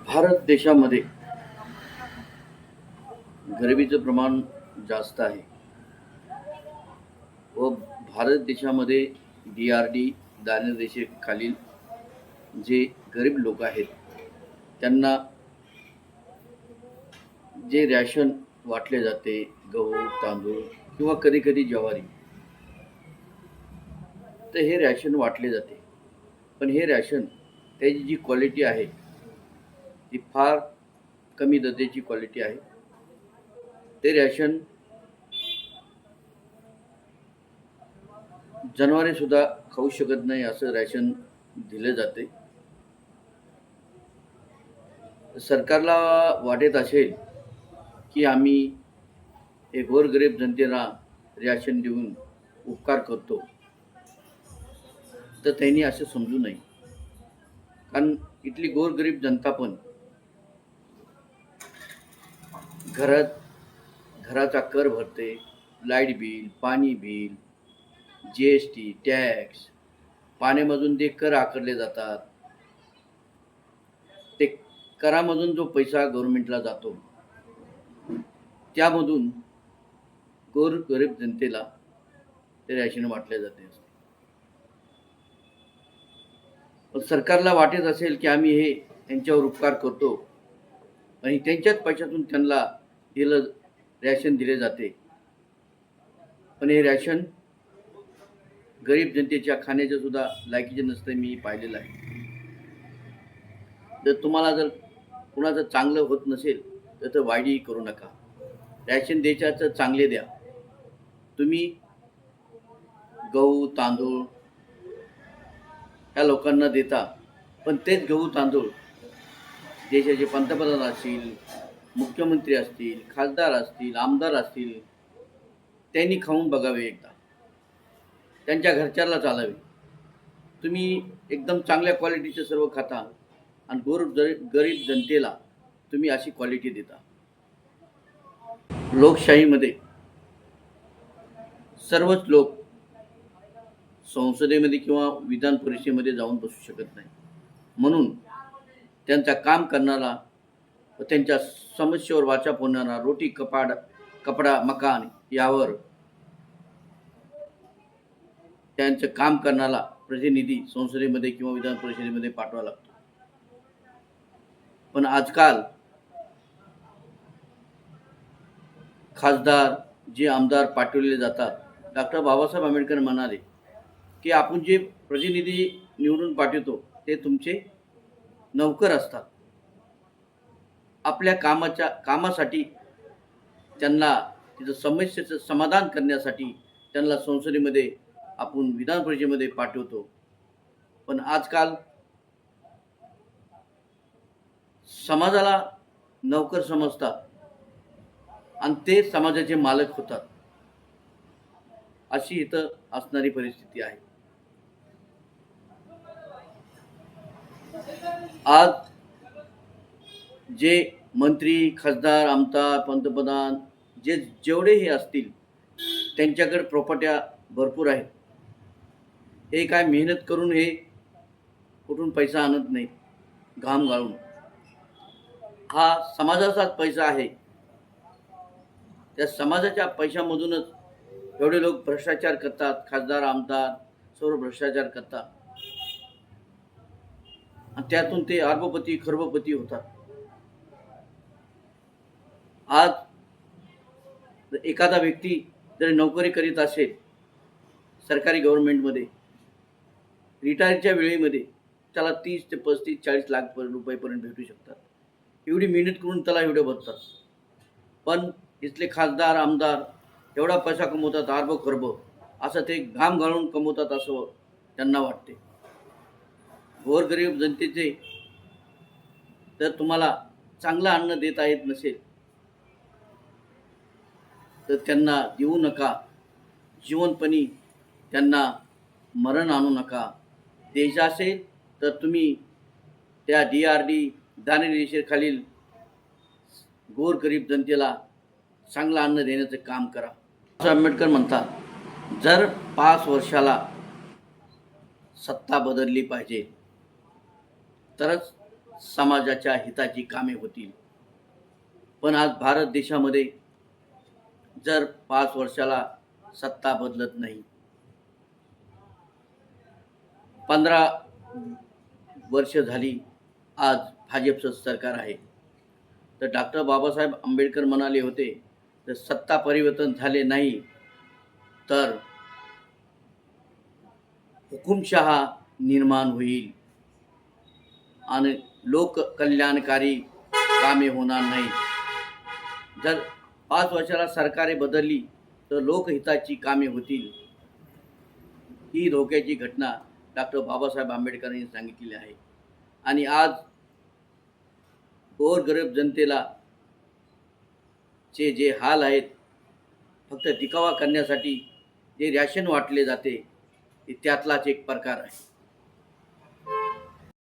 भारत देशामध्ये गरिबीचं प्रमाण जास्त आहे व भारत देशामध्ये DRD दारिद्र्य रेषेखालील जे गरीब लोक आहेत त्यांना जे रॅशन वाटले जाते गहू तांदूळ किंवा कधी कधी ज्वारी, तर हे रॅशन वाटले जाते. पण हे रॅशन त्याची जी क्वालिटी आहे ती फार कमी दर्जाची क्वालिटी आहे. ते रॅशन जनावरे सुद्धा खाऊ शकत नाही असं रॅशन दिले जाते. सरकारला वाटत असेल की आम्ही हे गोरगरीब जनतेला रॅशन देऊन उपकार करतो, तर त्यांनी असं समजू नये. कारण इथली गोरगरीब जनता पण घराचा कर भरते, लाईट बिल, पाणी बिल, GST, टॅक्स, पाण्यामधून जे कर आकारले जातात, ते करामधून जो पैसा गव्हर्नमेंटला जातो त्यामधून गोरगरीब जनतेला ते रॅशन वाटले जाते. सरकारला वाटत असेल की आम्ही हे त्यांच्यावर उपकार करतो आणि त्यांच्याच पैशातून त्यांना रॅशन दिले जाते, पण हे रॅशन गरीब जनतेच्या खाण्याचं सुद्धा लायकीचे नसते. मी पाहिलेलं आहे. जर कुणाचं चांगलं होत नसेल तर वाईटही करू नका. रॅशन द्यायचं चांगले द्या. तुम्ही गहू तांदूळ ह्या लोकांना देता, पण तेच गहू तांदूळ देशाचे पंतप्रधान असतील, मुख्यमंत्री असतील, खासदार असतील, आमदार असतील, त्यांनी खाऊन बघावे एकदा, त्यांच्या घरच्याला चालावे. तुम्ही एकदम चांगल्या क्वालिटीचे सर्व खाता आणि गरीब जनतेला तुम्ही अशी क्वालिटी देता. लोकशाहीमध्ये सर्वच लोक संसदेमध्ये किंवा विधान परिषदेमध्ये जाऊन बसू शकत नाही. म्हणून त्यांचा काम करणारा व त्यांच्या समस्येवर वाचा फोडणारा, रोटी कपडा मकान यावर त्यांचं काम करणारा प्रतिनिधी संसदेमध्ये किंवा विधान परिषदेमध्ये पाठवावा लागतो. पण आजकाल खासदार जे आमदार पाठवले जातात, डॉक्टर बाबासाहेब आंबेडकर म्हणाले की आपण जे प्रतिनिधी निवडून पाठवतो ते तुमचे नौकर असतात. आपल्या कामासाठी त्यांना तिचं समस्येचं समाधान करण्यासाठी त्यांना संसदेमध्ये आपण विधान परिषदेमध्ये पाठवतो. पण आजकाल समाजाला नौकर समजतात आणि ते समाजाचे मालक होतात. अशी इथं असणारी परिस्थिती आहे. आज जे मंत्री, खासदार, आमदार, पंतप्रधान जेवढे हे असतील त्यांच्याकडे प्रॉपर्ट्या भरपूर आहेत. हे काय मेहनत करून हे कुठून पैसा आणत नाही, घाम गाळून. हा समाजाचाच पैसा आहे. त्या समाजाच्या पैशामधूनच एवढे लोक भ्रष्टाचार करतात. खासदार आमदार सर्व भ्रष्टाचार करतात आणि त्यातून ते अरबपती खरबपती होतात. आज एखादा व्यक्ती जर नोकरी करीत असेल सरकारी गव्हर्नमेंटमध्ये, रिटायरच्या वेळेमध्ये त्याला 30 ते 35 40 लाख रुपयेपर्यंत भेटू शकतात. एवढी मेहनत करून त्याला एवढे भरतात. पण इथले खासदार आमदार एवढा पैसा कमवतात, अरब खरब, असं ते घाम घालून कमवतात असं त्यांना वाटते. गोरगरीब जनतेचे जर तुम्हाला चांगलं अन्न देता येत नसेल तर त्यांना देऊ नका. जिवंतपणी त्यांना मरण आणू नका. द्यायचं असेल तर तुम्ही त्या DRD दारिद्र्य रेषेखालील गोरगरीब जनतेला चांगलं अन्न देण्याचं काम करा. आंबेडकर म्हणतात, जर 5 वर्षाला सत्ता बदलली पाहिजे तरच समाजाच्या हिताची कामे होतील. पण आज भारत देशामध्ये जर 5 वर्षाला सत्ता बदलत नाही, 15 वर्ष झाली आज भाजपचं सरकार आहे, तर डॉक्टर बाबासाहेब आंबेडकर म्हणाले होते, तर सत्ता परिवर्तन झाले नाही तर हुकुमशहा निर्माण होईल आणि लोककल्याणकारी कामे होणार नाही. जर 5 वर्षाला सरकारे बदलली तर लोकहिताची कामे होतील. ही धोक्याची घटना डॉक्टर बाबासाहेब आंबेडकरांनी सांगितलेली आहे. आणि आज गोरगरीब जनतेला जे हाल आहेत, फक्त दिखावा करण्यासाठी जे रॅशन वाटले जाते, त्यातलाच एक प्रकार आहे.